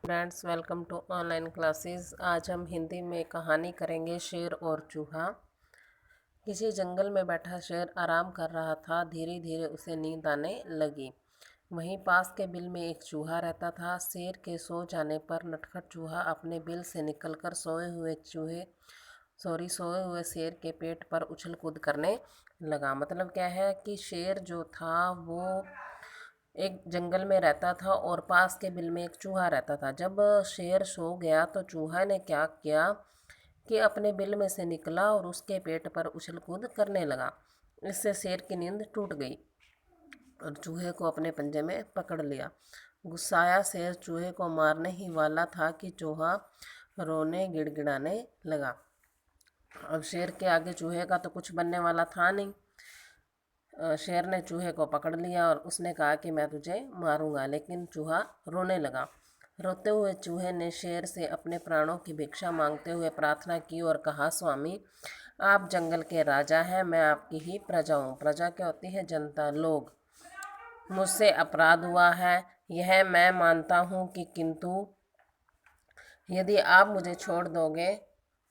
Friends, welcome to online classes. आज हम हिंदी में कहानी करेंगे शेर और चूहा। किसी जंगल में बैठा शेर आराम कर रहा था। धीरे धीरे उसे नींद आने लगी। वहीं पास के बिल में एक चूहा रहता था। शेर के सो जाने पर नटखट चूहा अपने बिल से निकलकर सोए हुए शेर के पेट पर उछल कूद करने लगा। मतलब क्या है कि शेर जो था वो एक जंगल में रहता था और पास के बिल में एक चूहा रहता था। जब शेर सो गया तो चूहा ने क्या किया कि अपने बिल में से निकला और उसके पेट पर उछल कूद करने लगा। इससे शेर की नींद टूट गई और चूहे को अपने पंजे में पकड़ लिया। गुस्साया शेर चूहे को मारने ही वाला था कि चूहा रोने गिड़गिड़ाने लगा। अब शेर के आगे चूहे का तो कुछ बनने वाला था नहीं। शेर ने चूहे को पकड़ लिया और उसने कहा कि मैं तुझे मारूंगा, लेकिन चूहा रोने लगा। रोते हुए चूहे ने शेर से अपने प्राणों की भिक्षा मांगते हुए प्रार्थना की और कहा, स्वामी, आप जंगल के राजा हैं, मैं आपकी ही प्रजा हूँ। प्रजा क्या होती है? जनता, लोग। मुझसे अपराध हुआ है, यह मैं मानता हूँ कि किंतु यदि आप मुझे छोड़ दोगे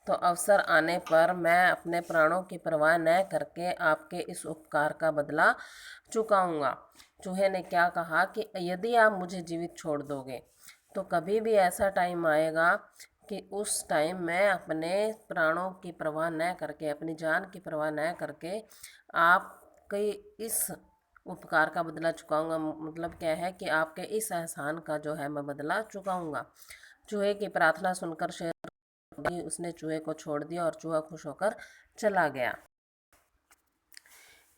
तो अवसर आने पर मैं अपने प्राणों की परवाह न करके आपके इस उपकार का बदला चुकाऊंगा। चूहे ने क्या कहा कि यदि आप मुझे जीवित छोड़ दोगे तो कभी भी ऐसा टाइम आएगा कि उस टाइम मैं अपने प्राणों की परवाह न करके, अपनी जान की परवाह न करके आपके इस उपकार का बदला चुकाऊंगा। मतलब क्या है कि आपके इस एहसान का जो है मैं बदला चुकाऊंगा। चूहे की प्रार्थना सुनकर शेर उसने चूहे को छोड़ दिया और चूहा खुश होकर चला गया।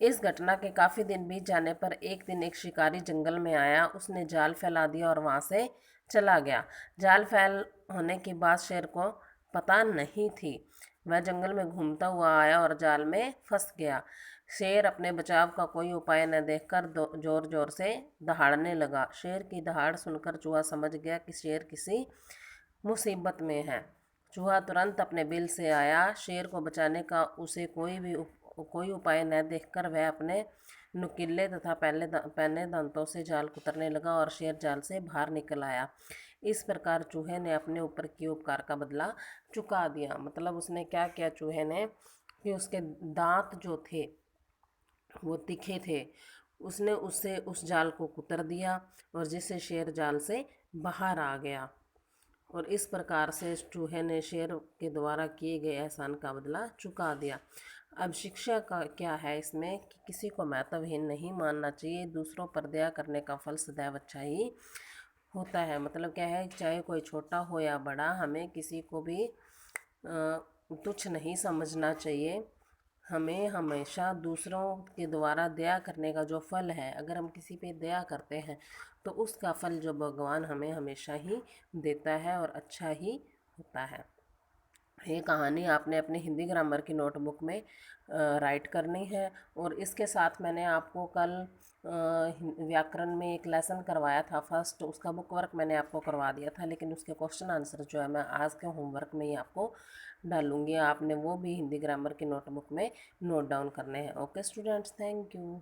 इस घटना के काफी दिन बीत जाने पर एक दिन एक शिकारी जंगल में आया। उसने जाल फैला दिया और वहां से चला गया। जाल फैल होने की बात शेर को पता नहीं थी। वह जंगल में घूमता हुआ आया और जाल में फंस गया। शेर अपने बचाव का कोई उपाय न देखकर जोर जोर से दहाड़ने लगा। शेर की दहाड़ सुनकर चूहा समझ गया कि शेर किसी मुसीबत में है। चूहा तुरंत अपने बिल से आया। शेर को बचाने का उसे कोई उपाय न देखकर वह अपने नुकीले तथा पहने दांतों से जाल कुतरने लगा और शेर जाल से बाहर निकल आया। इस प्रकार चूहे ने अपने ऊपर किए उपकार का बदला चुका दिया। मतलब उसने क्या किया चूहे ने कि उसके दांत जो थे वो तीखे थे। उसने उससे उस जाल को कुतर दिया और जिससे शेर जाल से बाहर आ गया। और इस प्रकार से चूहे ने शेर के द्वारा किए गए एहसान का बदला चुका दिया। अब शिक्षा का क्या है इसमें कि किसी को महत्वहीन नहीं मानना चाहिए। दूसरों पर दया करने का फल सदैव अच्छा ही होता है। मतलब क्या है, चाहे कोई छोटा हो या बड़ा, हमें किसी को भी तुच्छ नहीं समझना चाहिए। हमें हमेशा दूसरों के द्वारा दया करने का जो फल है, अगर हम किसी पे दया करते हैं तो उसका फल जो भगवान हमें हमेशा ही देता है और अच्छा ही होता है। ये कहानी आपने अपनी हिंदी ग्रामर की नोटबुक में राइट करनी है। और इसके साथ मैंने आपको कल व्याकरण में एक लेसन करवाया था फर्स्ट, उसका बुक वर्क मैंने आपको करवा दिया था, लेकिन उसके क्वेश्चन आंसर जो है मैं आज के होमवर्क में ही आपको डालूंगी। आपने वो भी हिंदी ग्रामर की नोटबुक में नोट डाउन करने हैं। Okay students, thank you.